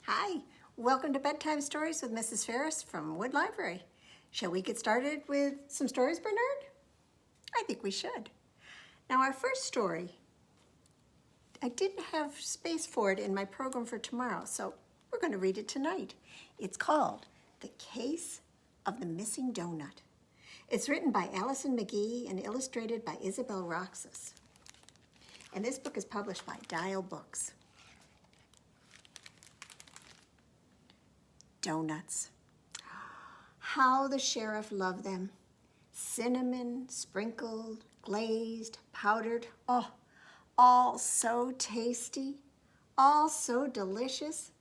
Hi, welcome to Bedtime Stories with Mrs. Ferris from Wood Library. Shall we get started with some stories, Bernard? I think we should. Now our first story, I didn't have space for it in my program for tomorrow, so we're going to read it tonight. It's called The Case of the Missing Donut. It's written by Alison McGhee and illustrated by Isabel Roxas. And this book is published by Dial Books. Donuts. How the sheriff loved them. Cinnamon, sprinkled, glazed, powdered. Oh, all so tasty, all so delicious,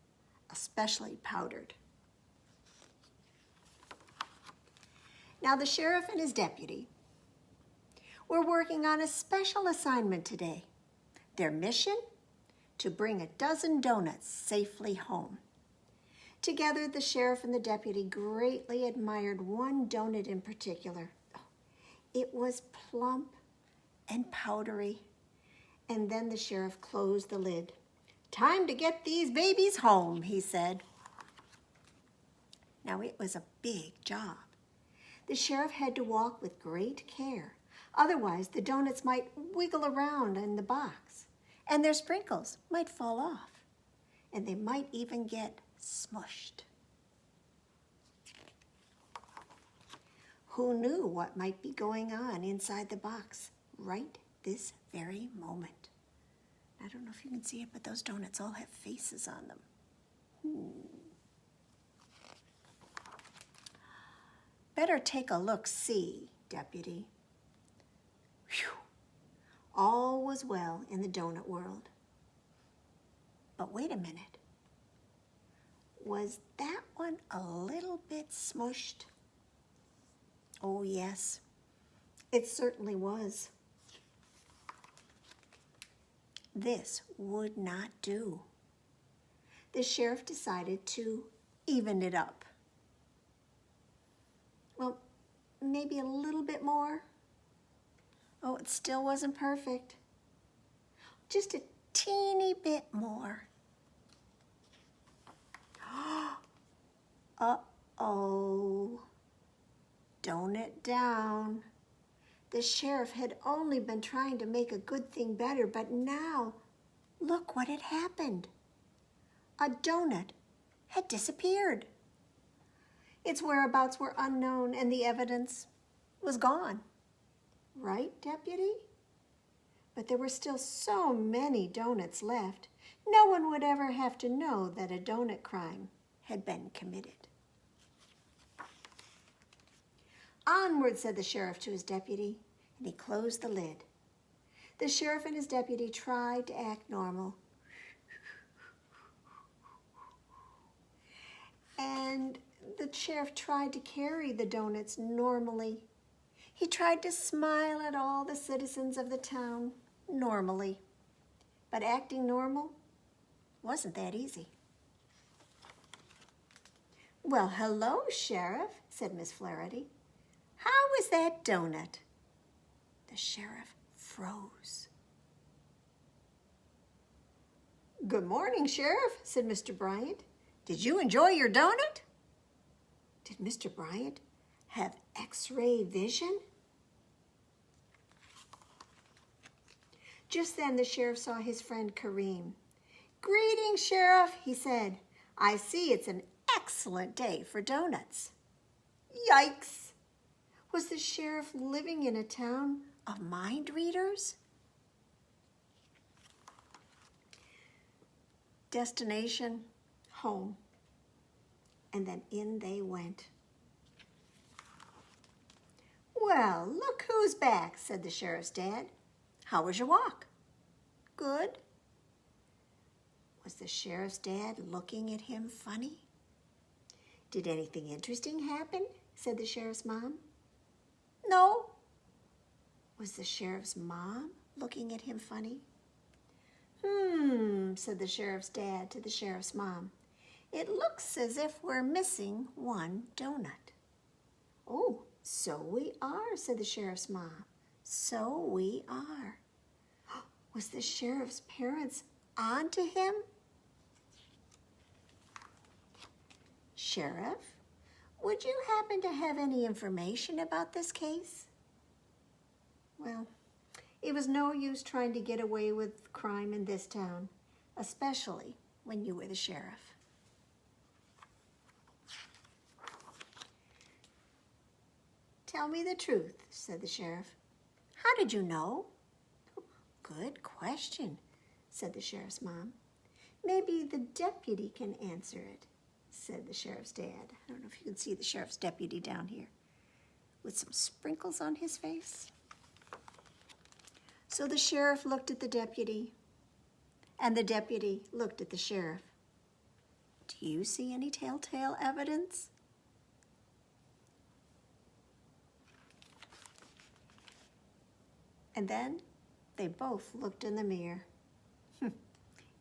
especially powdered. Now the sheriff and his deputy were working on a special assignment today. Their mission? To bring a dozen donuts safely home. Together, the sheriff and the deputy greatly admired one donut in particular. It was plump and powdery. And then the sheriff closed the lid. "Time to get these babies home," he said. Now, it was a big job. The sheriff had to walk with great care. Otherwise, the donuts might wiggle around in the box, and their sprinkles might fall off, and they might even get smushed. Who knew what might be going on inside the box right this very moment? I don't know if you can see it, but those donuts all have faces on them. Better take a look-see, deputy. Whew. All was well in the donut world. But wait a minute. Was that one a little bit smushed? Oh, yes, it certainly was. This would not do. The sheriff decided to even it up. Well, maybe a little bit more. Oh, it still wasn't perfect. Just a teeny bit more. Uh-oh. Donut down. The sheriff had only been trying to make a good thing better, but now, look what had happened. A donut had disappeared. Its whereabouts were unknown, and the evidence was gone. Right, deputy? But there were still so many donuts left, no one would ever have to know that a donut crime had been committed. "Onward," said the sheriff to his deputy, and he closed the lid. The sheriff and his deputy tried to act normal. And the sheriff tried to carry the donuts normally. He tried to smile at all the citizens of the town normally. But acting normal wasn't that easy. "Well, hello, Sheriff," said Miss Flaherty. "How was that donut?" The sheriff froze. "Good morning, Sheriff," said Mr. Bryant. "Did you enjoy your donut?" Did Mr. Bryant have X-ray vision? Just then the sheriff saw his friend Kareem. "Greetings, Sheriff," he said. "I see it's an excellent day for donuts." Yikes! Was the sheriff living in a town of mind readers? Destination, home. And then in they went. "Well, look who's back," said the sheriff's dad. "How was your walk?" "Good." Was the sheriff's dad looking at him funny? "Did anything interesting happen?" said the sheriff's mom. "No." Was the sheriff's mom looking at him funny? Said the sheriff's dad to the sheriff's mom. "It looks as if we're missing one donut." "Oh, so we are," said the sheriff's mom. "So we are." Was the sheriff's parents on to him? Sheriff, would you happen to have any information about this case? Well, it was no use trying to get away with crime in this town, especially when you were the sheriff. Tell me the truth, said the sheriff. How did you know? Good question, said the sheriff's mom. Maybe the deputy can answer it, said the sheriff's dad. I don't know if you can see the sheriff's deputy down here with some sprinkles on his face. So the sheriff looked at the deputy, and the deputy looked at the sheriff. Do you see any telltale evidence? And then they both looked in the mirror.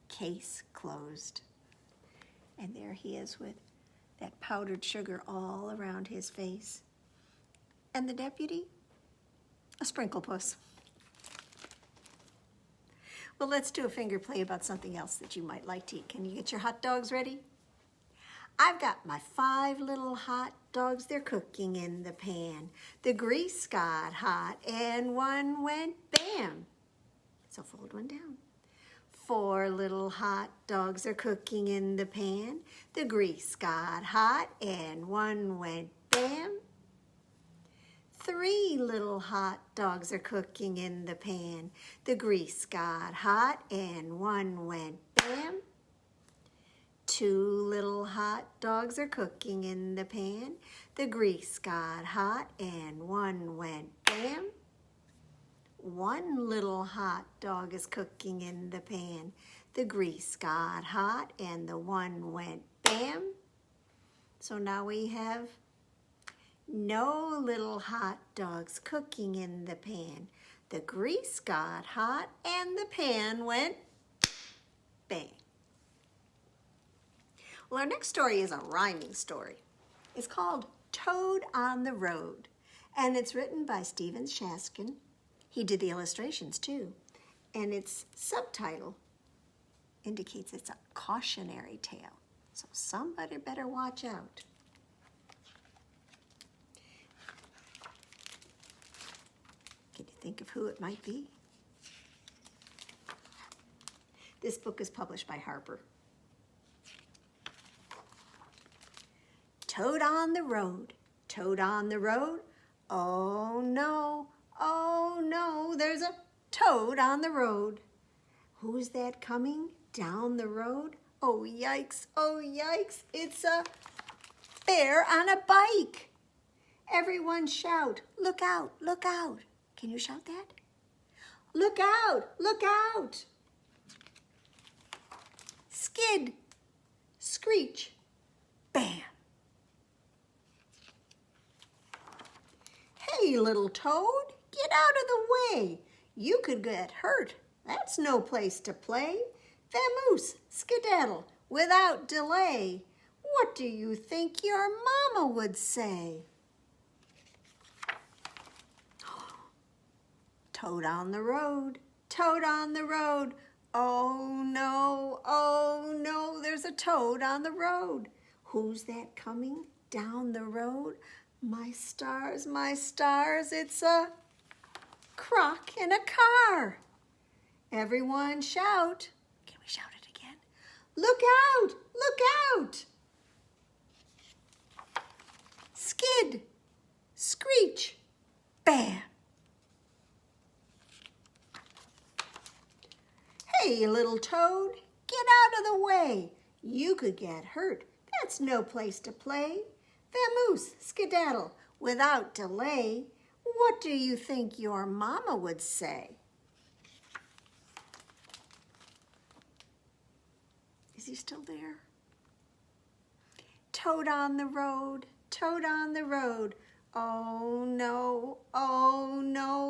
Case closed. And there he is with that powdered sugar all around his face. And the deputy, a sprinkle puss. Well, let's do a finger play about something else that you might like to eat. Can you get your hot dogs ready? I've got my 5 little hot dogs. They're cooking in the pan. The grease got hot and one went bam. So fold one down. 4 little hot dogs are cooking in the pan. The grease got hot and one went bam. 3 little hot dogs are cooking in the pan. The grease got hot and one went bam. 2 little hot dogs are cooking in the pan. The grease got hot and one went bam. 1 little hot dog is cooking in the pan. The grease got hot and the one went bam. So now we have no little hot dogs cooking in the pan. The grease got hot and the pan went bang. Well, our next story is a rhyming story. It's called Toad on the Road, and it's written by Shaskan. He did the illustrations too, and its subtitle indicates it's a cautionary tale, so somebody better watch out. Can you think of who it might be? This book is published by Harper. Toad on the road, toad on the road. Oh no, there's a toad on the road. Who's that coming down the road? Oh yikes, it's a bear on a bike. Everyone shout, look out, look out. Can you shout that? Look out, look out. Skid, screech, bam. Hey, little toad, get out of the way. You could get hurt. That's no place to play. Vamoose, skedaddle, without delay. What do you think your mama would say? Toad on the road, toad on the road. Oh no, there's a toad on the road. Who's that coming down the road? My stars, it's a croc in a car. Everyone shout. Can we shout it again? Look out, look out. Skid, screech, bam. Hey, little toad, get out of the way. You could get hurt. That's no place to play. Vamoose, skedaddle, without delay. What do you think your mama would say? Is he still there? Toad on the road, toad on the road. Oh no,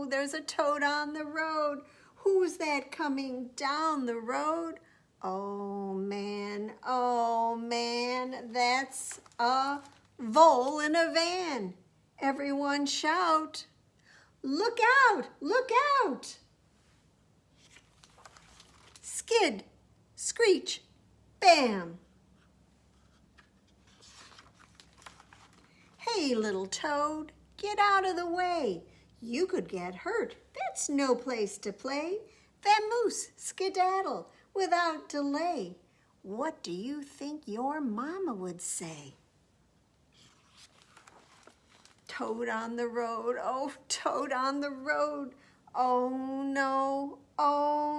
there's a toad on the road. Who's that coming down the road? Oh man, that's a vole in a van. Everyone shout, look out, look out. Skid, screech, bam. Hey, little toad, get out of the way. You could get hurt. That's no place to play. Vamoose, skedaddle, without delay. What do you think your mama would say? Toad on the road, oh, toad on the road. Oh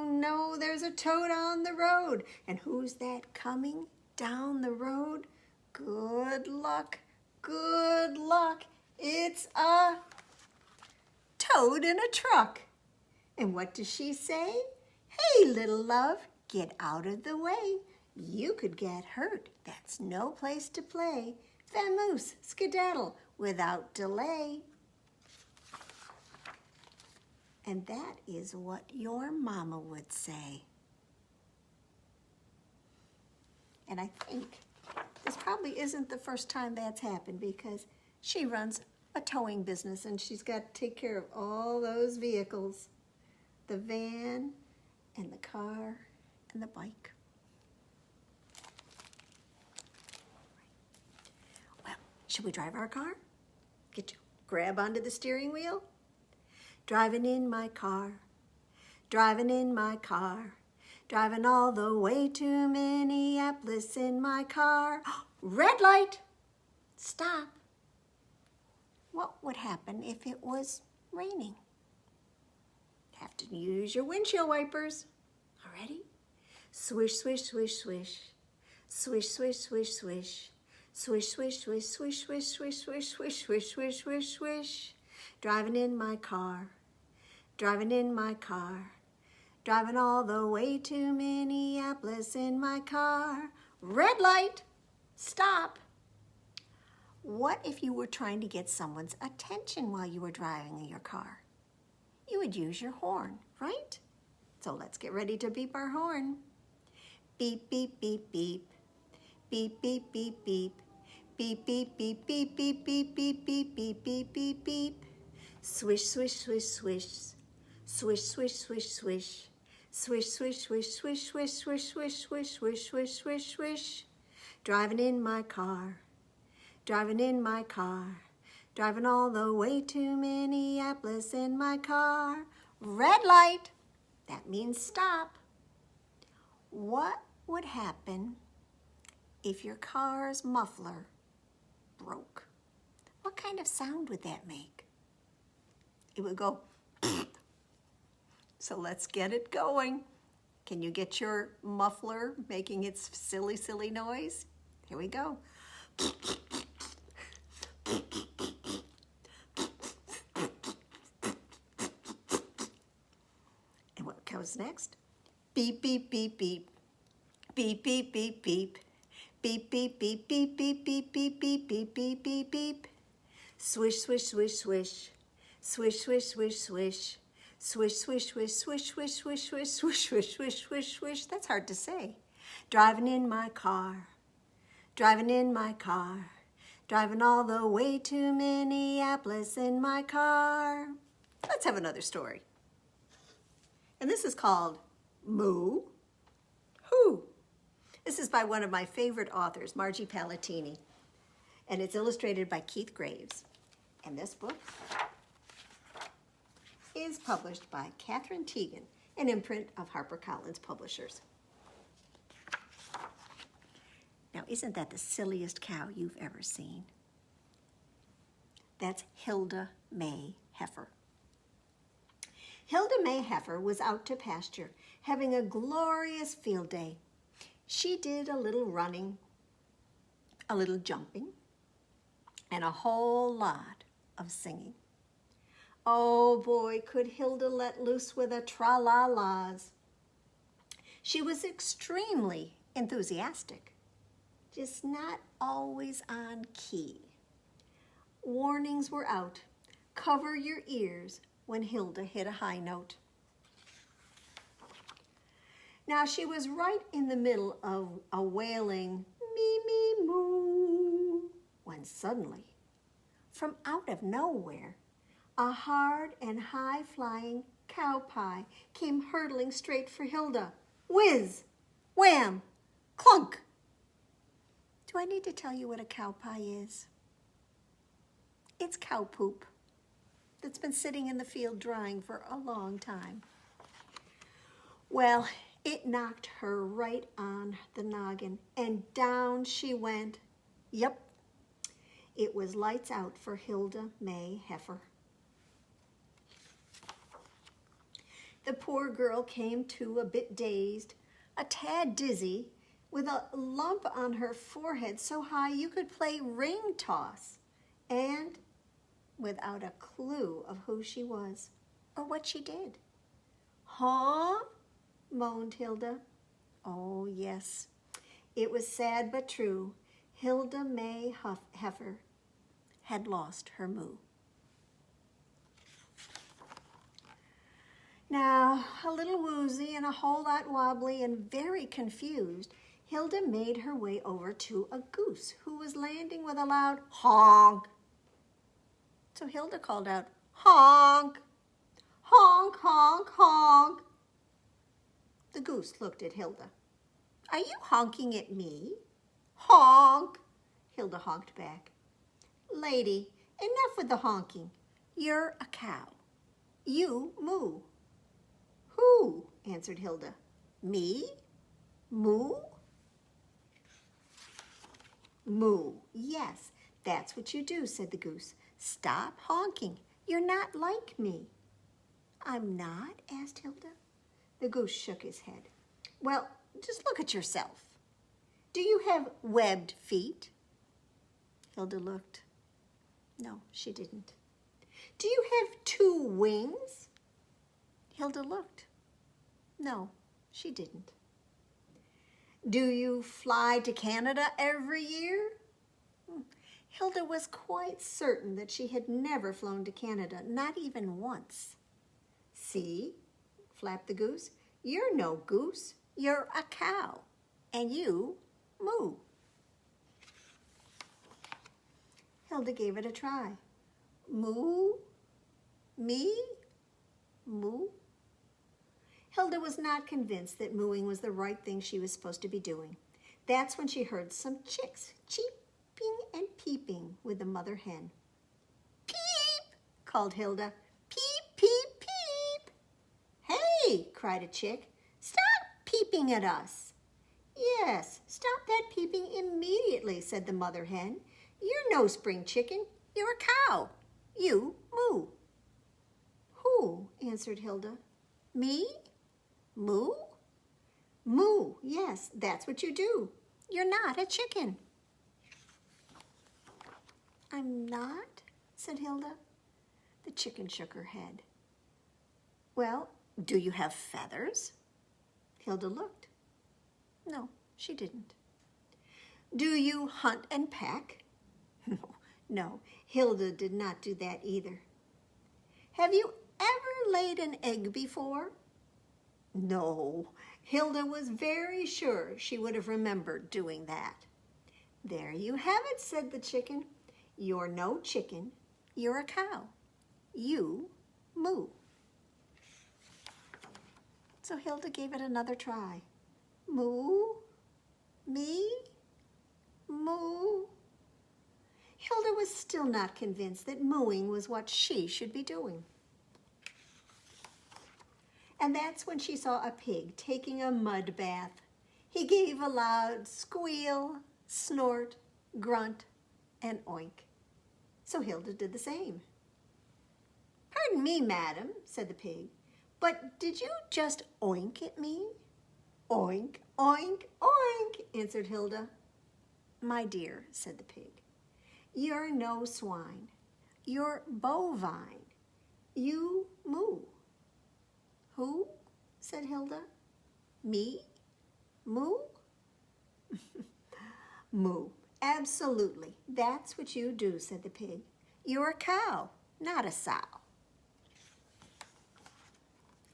no, there's a toad on the road. And who's that coming down the road? Good luck, it's a toad in a truck. And what does she say? Hey, little love, get out of the way. You could get hurt, that's no place to play. Vamoose, skedaddle, without delay. And that is what your mama would say. And I think this probably isn't the first time that's happened, because she runs a towing business and she's got to take care of all those vehicles. The van and the car and the bike. Well, should we drive our car? Grab onto the steering wheel? Driving in my car, driving in my car, driving all the way to Minneapolis in my car. Red light, stop. What would happen if it was raining? Have to use your windshield wipers. Already? Swish, swish, swish, swish. Swish, swish, swish, swish. Swish, swish, swish, swish, swish, swish, swish, swish, swish, swish, swish, swish. Driving in my car, driving in my car, driving all the way to Minneapolis in my car. Red light, stop. What if you were trying to get someone's attention while you were driving in your car? You would use your horn, right? So let's get ready to beep our horn. Beep, beep, beep, beep. Beep, beep, beep, beep. Beep, beep, beep, beep, beep, beep, beep, beep, beep, beep, beep, beep. Swish, swish, swish, swish. Swish, swish, swish, swish. Swish, swish, swish, swish, swish, swish, swish, swish, swish, swish, swish, swish. Driving in my car, driving in my car, driving all the way to Minneapolis in my car. Red light, that means stop. What would happen if your car's muffler broke? What kind of sound would that make? It would go. So let's get it going. Can you get your muffler making its silly, silly noise? Here we go. And what comes next? Beep, beep, beep, beep. Beep, beep, beep, beep. Beep, beep, beep, beep, beep, beep, beep, beep, beep, beep, beep, beep. Swish, swish, swish, swish. Swish, swish, swish, swish. Swish, swish, swish, swish, swish, swish, swish, swish, swish, swish, swish, swish. That's hard to say. Driving in my car, driving in my car, driving all the way to Minneapolis in my car. Let's have another story. And this is called Moo Who. This is by one of my favorite authors, Margie Palatini, and it's illustrated by Keith Graves. And this book is published by Katherine, Tegen, an imprint of Harper Publishers. Now, isn't that the silliest cow you've ever seen? That's Hilda May Heifer. Hilda May Heifer was out to pasture, having a glorious field day. She did a little running, a little jumping, and a whole lot of singing. Oh boy, could Hilda let loose with a tra-la-las. She was extremely enthusiastic, just not always on key. Warnings were out. Cover your ears when Hilda hit a high note. Now she was right in the middle of a wailing me-me-moo when suddenly, from out of nowhere, a hard and high-flying cow pie came hurtling straight for Hilda. Whiz, wham, clunk. Do I need to tell you what a cow pie is? It's cow poop that's been sitting in the field drying for a long time. Well, it knocked her right on the noggin, and down she went. Yep, it was lights out for Hilda May Heifer. The poor girl came to a bit dazed, a tad dizzy, with a lump on her forehead so high you could play ring toss, and without a clue of who she was or what she did. Huh? Moaned Hilda. Oh, yes. It was sad but true. Hilda May Heifer had lost her moo. Now, a little woozy and a whole lot wobbly and very confused, Hilda made her way over to a goose who was landing with a loud honk. So Hilda called out, honk, honk, honk, honk. The goose looked at Hilda. Are you honking at me? Honk, Hilda honked back. Lady, enough with the honking. You're a cow. You moo. Who? Answered Hilda. Me? Moo? Moo. Yes, that's what you do, said the goose. Stop honking. You're not like me. I'm not? Asked Hilda. The goose shook his head. Well, just look at yourself. Do you have webbed feet? Hilda looked. No, she didn't. Do you have 2 wings? Hilda looked. No, she didn't. Do you fly to Canada every year? Hilda was quite certain that she had never flown to Canada, not even once. See, flapped the goose, you're no goose, you're a cow, and you moo. Hilda gave it a try. Moo? Me? Moo? Hilda was not convinced that mooing was the right thing she was supposed to be doing. That's when she heard some chicks cheeping and peeping with the mother hen. Peep, called Hilda. Peep, peep, peep. Hey, cried a chick, stop peeping at us. Yes, stop that peeping immediately, said the mother hen. You're no spring chicken, you're a cow. You moo. Who? Answered Hilda. Me? Moo? Moo, yes, that's what you do. You're not a chicken. I'm not, said Hilda. The chicken shook her head. Well, do you have feathers? Hilda looked. No, she didn't. Do you hunt and peck? No, Hilda did not do that either. Have you ever laid an egg before? No, Hilda was very sure she would have remembered doing that. There you have it, said the chicken. You're no chicken, you're a cow. You moo. So Hilda gave it another try. Moo? Me? Moo? Hilda was still not convinced that mooing was what she should be doing. And that's when she saw a pig taking a mud bath. He gave a loud squeal, snort, grunt, and oink. So Hilda did the same. Pardon me, madam, said the pig, but did you just oink at me? Oink, oink, oink, answered Hilda. My dear, said the pig, you're no swine. You're bovine. You moo. Who? Said Hilda. Me? Moo? Moo. Absolutely. That's what you do, said the pig. You're a cow, not a sow.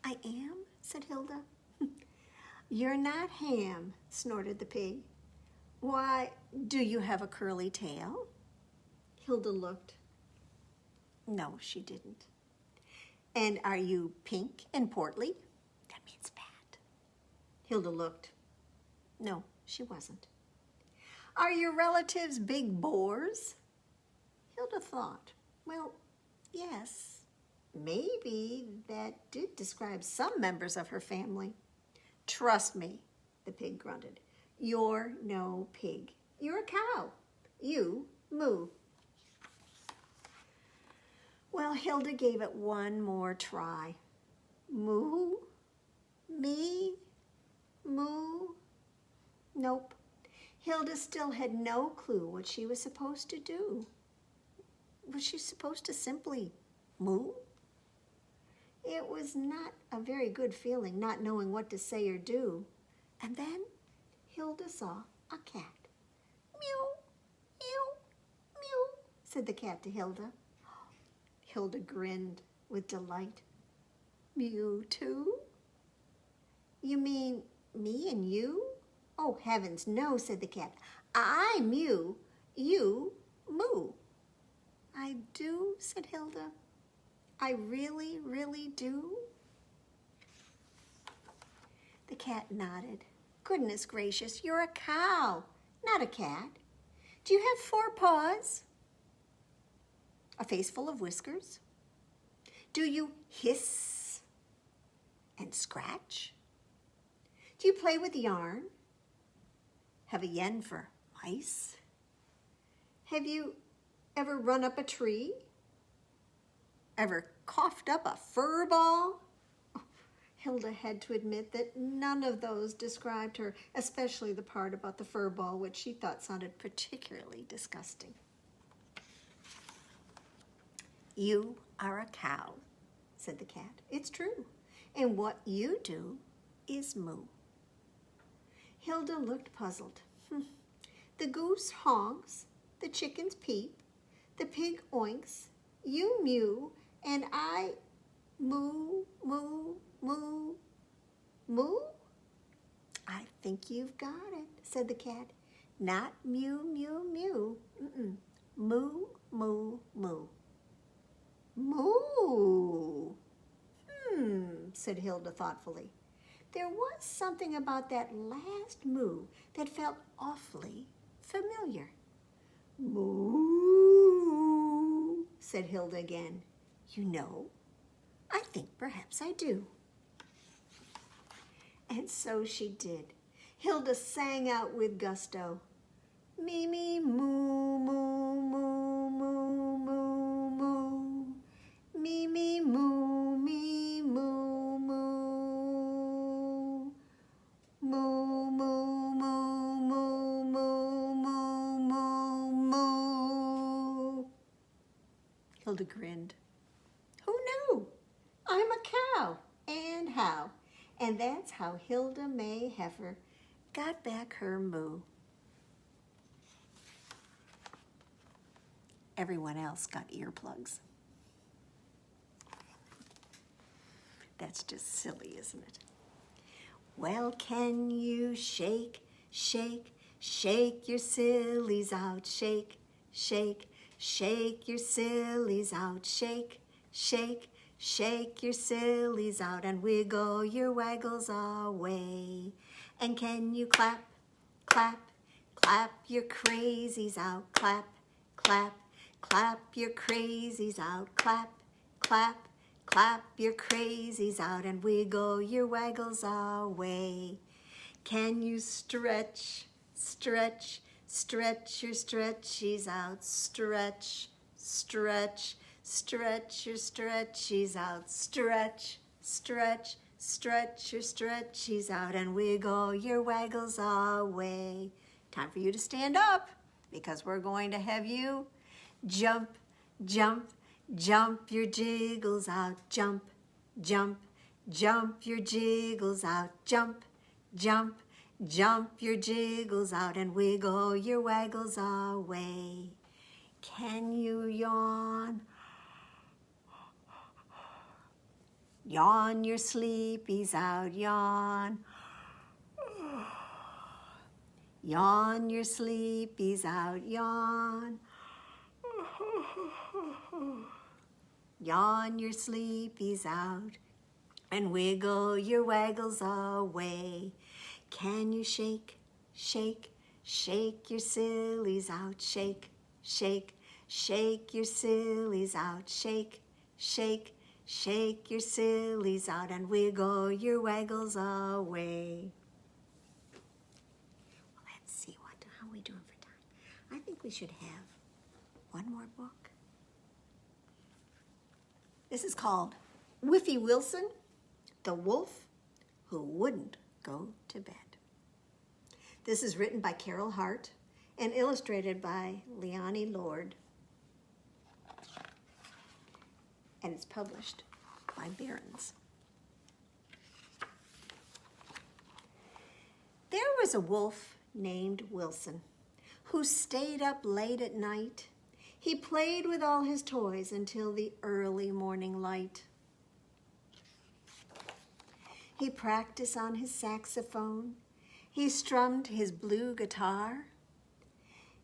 I am, said Hilda. You're not ham, snorted the pig. Why, do you have a curly tail? Hilda looked. No, she didn't. And are you pink and portly? That means fat. Hilda looked. No, she wasn't. Are your relatives big boars? Hilda thought. Well, yes, maybe that did describe some members of her family. Trust me, the pig grunted. You're no pig. You're a cow. You moo. Well, Hilda gave it one more try. Moo? Me? Moo? Nope. Hilda still had no clue what she was supposed to do. Was she supposed to simply moo? It was not a very good feeling, not knowing what to say or do. And then Hilda saw a cat. Mew, mew, mew, said the cat to Hilda. Hilda grinned with delight. Mew too? You mean me and you? Oh, heavens, no, said the cat. I mew, you moo. I do, said Hilda. I really, really do. The cat nodded. Goodness gracious, you're a cow, not a cat. Do you have 4 paws? A face full of whiskers? Do you hiss and scratch? Do you play with yarn? Have a yen for mice? Have you ever run up a tree? Ever coughed up a fur ball? Oh, Hilda had to admit that none of those described her, especially the part about the fur ball, which she thought sounded particularly disgusting. You are a cow, said the cat. It's true. And what you do is moo. Hilda looked puzzled. The goose honks, the chickens peep, the pig oinks, you mew, and I moo, moo, moo, moo? I think you've got it, said the cat. Not mew, mew, mew. Moo, moo, moo. Moo. Said Hilda thoughtfully. There was something about that last moo that felt awfully familiar. Moo, said Hilda again. You know, I think perhaps I do. And so she did. Hilda sang out with gusto. Me, me, moo, moo, moo, moo, moo, moo. Me, me, moo, me, moo, moo. Moo, moo, moo, moo, moo, moo, moo, moo. Hilda grinned. Who knew? I'm a cow, and how? And that's how Hilda May Heifer got back her moo. Everyone else got earplugs. That's just silly, isn't it? Well, can you shake, shake, shake your sillies out? Shake, shake, shake your sillies out. Shake, shake, shake your sillies out and wiggle your waggles away. And can you clap, clap, clap your crazies out? Clap, clap, clap your crazies out. Clap, clap, clap your crazies out and wiggle your waggles away. Can you stretch, stretch, stretch your stretchies out? Stretch, stretch, stretch your stretchies out. Stretch, stretch, stretch your stretchies out and wiggle your waggles away. Time for you to stand up because we're going to have you jump, jump, jump your jiggles out. Jump, jump, jump your jiggles out. Jump, jump, jump your jiggles out and wiggle your waggles away. Can you yawn? Yawn your sleepies out. Yawn. Yawn your sleepies out. Yawn. Yawn your sleepies out and wiggle your waggles away. Can you shake, shake, shake your sillies out? Shake, shake, Shake your sillies out, shake, shake, shake your sillies out and wiggle your waggles away. Well, let's see, how are we doing for time? I think we should have one more book. This is called Whiffy Wilson, the Wolf Who Wouldn't Go to Bed. This is written by Caryl Hart and illustrated by Leonie Lord. And it's published by Barrons. There was a wolf named Wilson who stayed up late at night. He played with all his toys until the early morning light. He practiced on his saxophone. He strummed his blue guitar.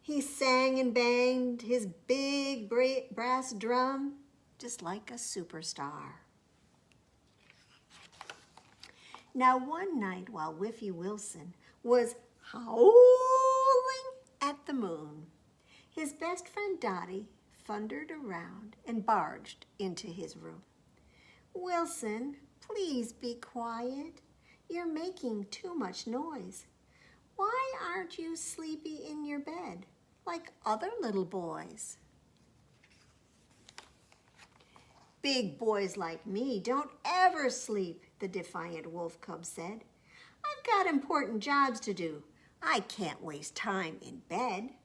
He sang and banged his big brass drum just like a superstar. Now one night while Whiffy Wilson was howling at the moon, his best friend Dottie thundered around and barged into his room. "Wilson, please be quiet. You're making too much noise. Why aren't you sleepy in your bed like other little boys?" "Big boys like me don't ever sleep," the defiant wolf cub said. "I've got important jobs to do. I can't waste time in bed.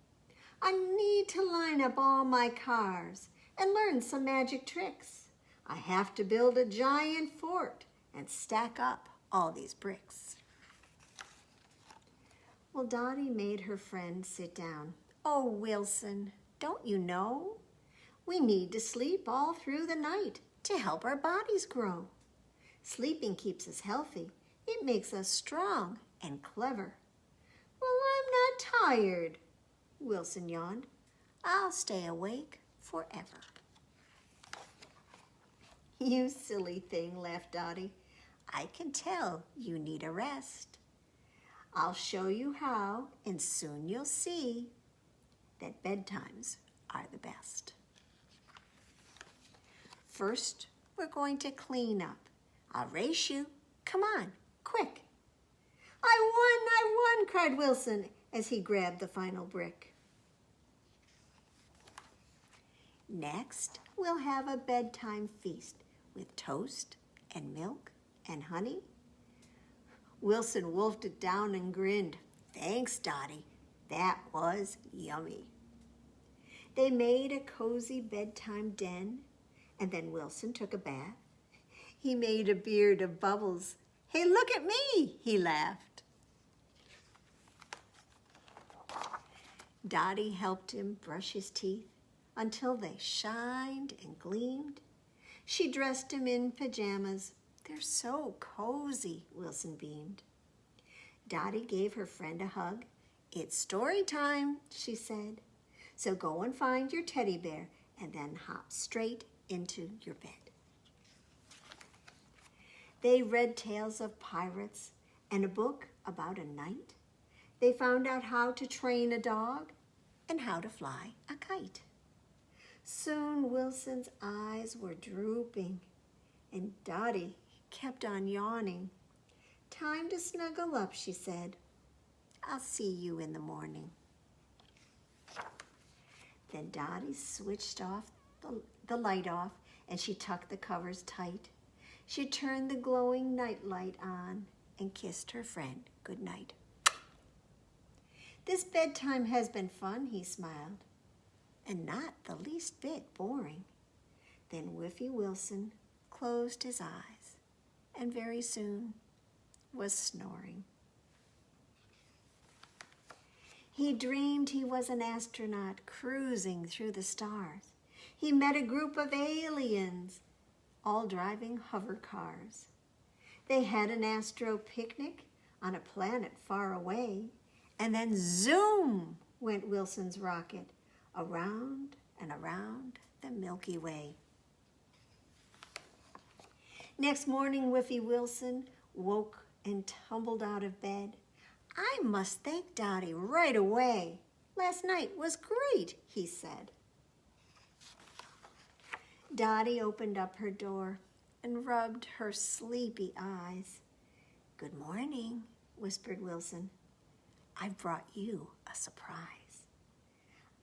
I need to line up all my cars and learn some magic tricks. I have to build a giant fort and stack up all these bricks." Well, Dottie made her friend sit down. "Oh, Wilson, don't you know? We need to sleep all through the night to help our bodies grow. Sleeping keeps us healthy. It makes us strong and clever." "Well, I'm not tired," Wilson yawned. "I'll stay awake forever." "You silly thing," laughed Dottie. "I can tell you need a rest. I'll show you how, and soon you'll see that bedtimes are the best. First, we're going to clean up. I'll race you. Come on, quick." I won, cried Wilson as he grabbed the final brick. Next, we'll have a bedtime feast with toast and milk and honey. Wilson wolfed it down and grinned. "Thanks, Dottie. That was yummy." They made a cozy bedtime den, and then Wilson took a bath. He made a beard of bubbles. "Hey, look at me," he laughed. Dottie helped him brush his teeth until they shined and gleamed. She dressed him in pajamas. "They're so cozy," Wilson beamed. Dottie gave her friend a hug. "It's story time," she said. "So go and find your teddy bear and then hop straight into your bed." They read tales of pirates and a book about a knight. They found out how to train a dog and how to fly a kite. Soon Wilson's eyes were drooping and Dottie kept on yawning. "Time to snuggle up," she said. "I'll see you in the morning." Then Dottie switched off the light off and she tucked the covers tight. She turned the glowing night light on and kissed her friend good night. "This bedtime has been fun," he smiled, "and not the least bit boring." Then Whiffy Wilson closed his eyes and very soon was snoring. He dreamed he was an astronaut cruising through the stars. He met a group of aliens, all driving hover cars. They had an astro picnic on a planet far away, and then zoom went Wilson's rocket around and around the Milky Way. Next morning, Whiffy Wilson woke and tumbled out of bed. "I must thank Dottie right away. Last night was great," he said. Dottie opened up her door and rubbed her sleepy eyes. "Good morning," whispered Wilson. "I've brought you a surprise.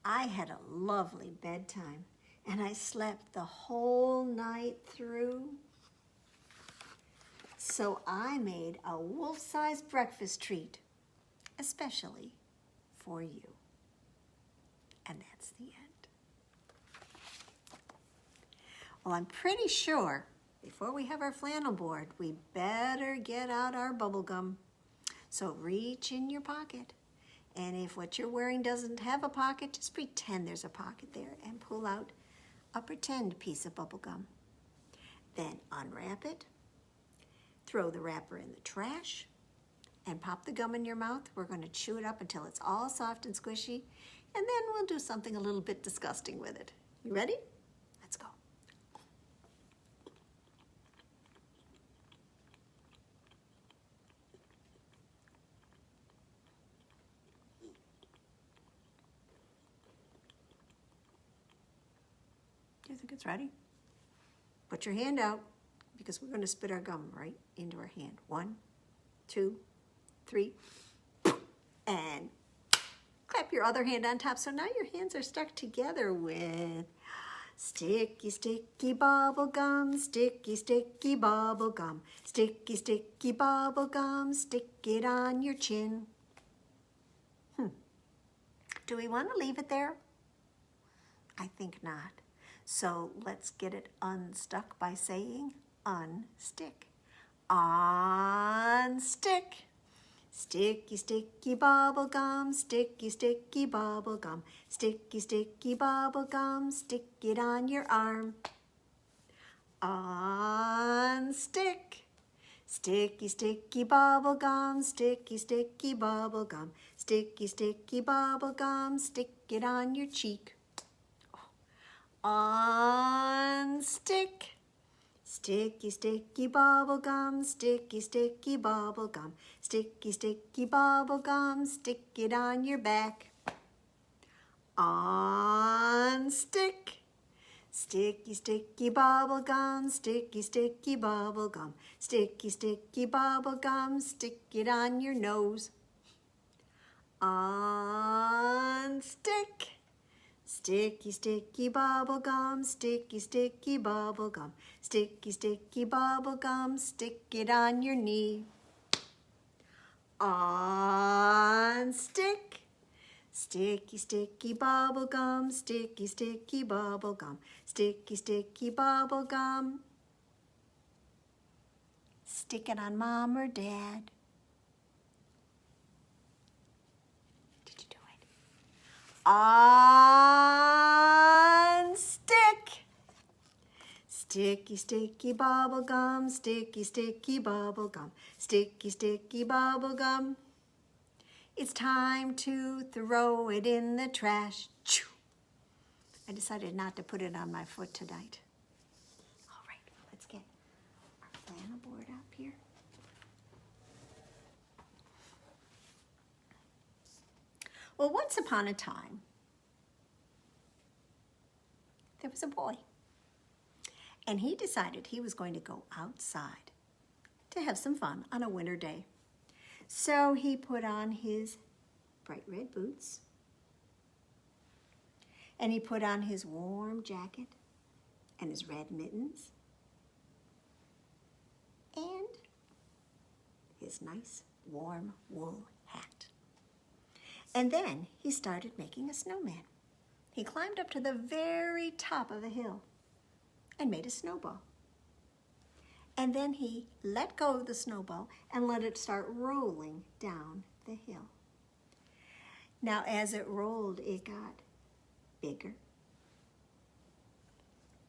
I had a lovely bedtime, and I slept the whole night through. So I made a wolf-sized breakfast treat, especially for you." And that's the end. Well, I'm pretty sure before we have our flannel board, we better get out our bubble gum. So reach in your pocket. And if what you're wearing doesn't have a pocket, just pretend there's a pocket there and pull out a pretend piece of bubble gum. Then unwrap it, throw the wrapper in the trash, and pop the gum in your mouth. We're going to chew it up until it's all soft and squishy, and then we'll do something a little bit disgusting with it. You ready? Let's go. Do you think it's ready? Put your hand out, because we're going to spit our gum right into our hand. 1, 2, 3, and clap your other hand on top. So now your hands are stuck together with sticky, sticky bubble gum, sticky, sticky bubble gum, sticky, sticky bubble gum, stick it on your chin. Do we want to leave it there? I think not. So let's get it unstuck by saying unstick. Unstick. Sticky, sticky bubble gum, sticky, sticky bubble gum, sticky, sticky bubble gum, stick it on your arm. Unstick. Sticky, sticky bubble gum, sticky, sticky bubble gum, sticky, sticky bubble gum, stick it on your cheek. Unstick. Sticky, sticky bubble gum, sticky, sticky bubble gum, sticky, sticky bubble gum, stick it on your back. Unstick. Sticky, sticky bubble gum, sticky, sticky bubble gum, sticky, sticky bubble gum, stick it on your nose. Unstick. Sticky, sticky bubble gum, sticky, sticky bubble gum, sticky, sticky bubble gum, stick it on your knee. Unstick. Sticky, sticky bubble gum, sticky, sticky bubble gum, sticky, sticky bubble gum. Stick it on Mom or Dad. Did you do it? Unstick. Sticky, sticky bubble gum, sticky, sticky bubble gum, sticky, sticky bubble gum. It's time to throw it in the trash. Choo. I decided not to put it on my foot tonight. All right, let's get our flannel board up here. Well, once upon a time, there was a boy. And he decided he was going to go outside to have some fun on a winter day. So he put on his bright red boots, and he put on his warm jacket and his red mittens and his nice warm wool hat. And then he started making a snowman. He climbed up to the very top of a hill and made a snowball. And then he let go of the snowball and let it start rolling down the hill. Now, as it rolled, it got bigger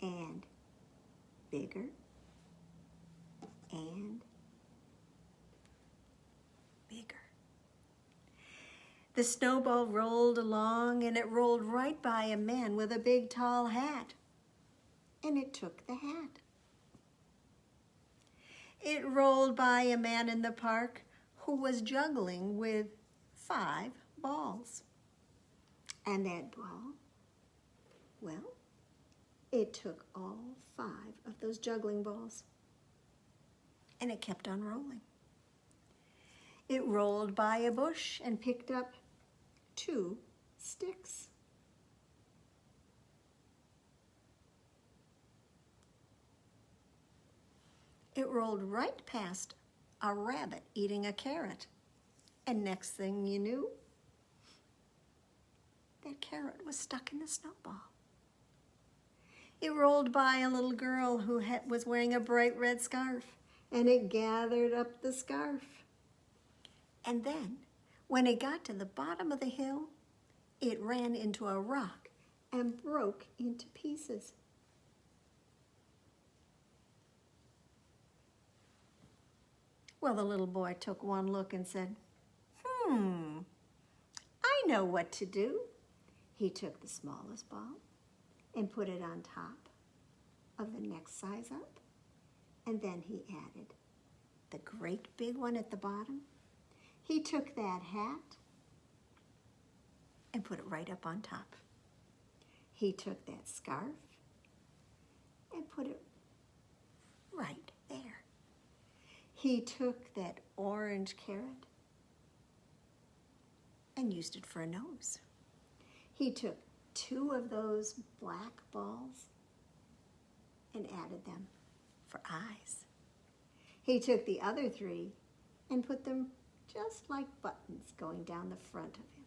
and bigger and bigger. The snowball rolled along, and it rolled right by a man with a big tall hat. And it took the hat. It rolled by a man in the park who was juggling with 5 balls. And that ball, well, It took all 5 of those juggling balls, and it kept on rolling. It rolled by a bush and picked up 2 sticks. It rolled right past a rabbit eating a carrot, and next thing you knew, that carrot was stuck in the snowball. It rolled by a little girl who was wearing a bright red scarf, and it gathered up the scarf. And then, when it got to the bottom of the hill, it ran into a rock and broke into pieces. Well, the little boy took one look and said, I know what to do. He took the smallest ball and put it on top of the next size up, and then he added the great big one at the bottom. He took that hat and put it right up on top. He took that scarf and put it right there. He took that orange carrot and used it for a nose. He took 2 of those black balls and added them for eyes. He took the other 3 and put them just like buttons going down the front of him.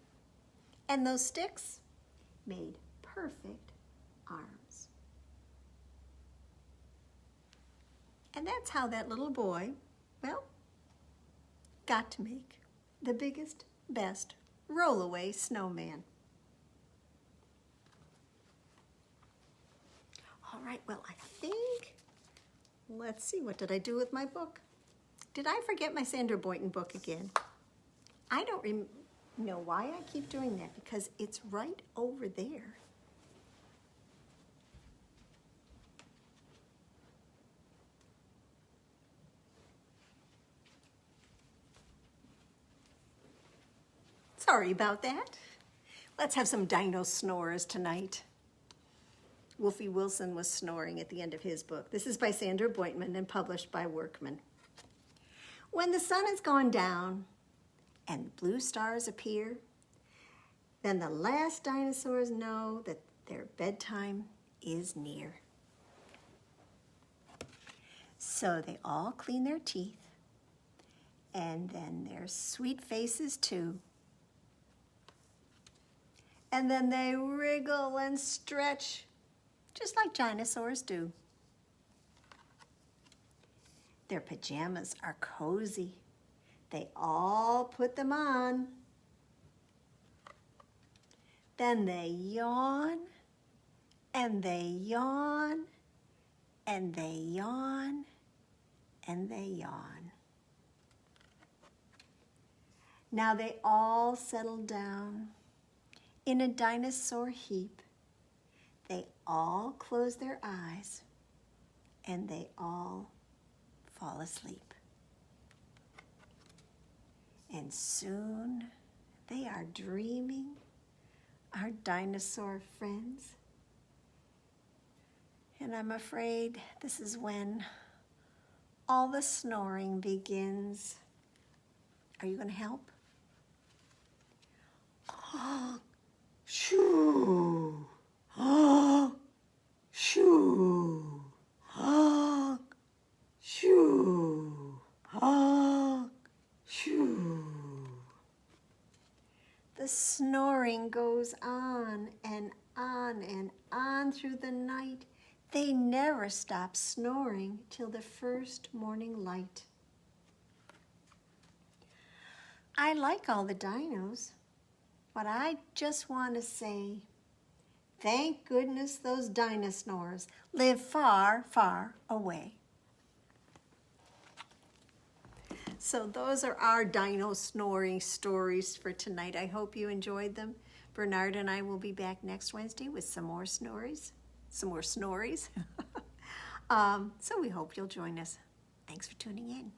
And those sticks made perfect arms. And that's how that little boy, well, got to make the biggest, best rollaway snowman. All right, well, I think, let's see, what did I do with my book? Did I forget my Sandra Boynton book again? I don't know why I keep doing that, because it's right over there. Sorry about that. Let's have some Dinosnores tonight. Wolfie Wilson was snoring at the end of his book. This is by Sandra Boynton and published by Workman. When the sun has gone down and blue stars appear, then the last dinosaurs know that their bedtime is near. So they all clean their teeth, and then their sweet faces too. And then they wriggle and stretch, just like dinosaurs do. Their pajamas are cozy. They all put them on. Then they yawn, and they yawn, and they yawn, and they yawn. Now they all settle down in a dinosaur heap. They all close their eyes, and they all fall asleep. And soon they are dreaming, our dinosaur friends. And I'm afraid this is when all the snoring begins. Are you going to help? Honk, shoo, honk, shoo, honk, shoo, honk, shoo. The snoring goes on and on and on through the night. They never stop snoring till the first morning light. I like all the dinos, but I just want to say, thank goodness those Dinosnores live far, far away. So those are our dino snoring stories for tonight. I hope you enjoyed them. Bernard and I will be back next Wednesday with some more stories. So we hope you'll join us. Thanks for tuning in.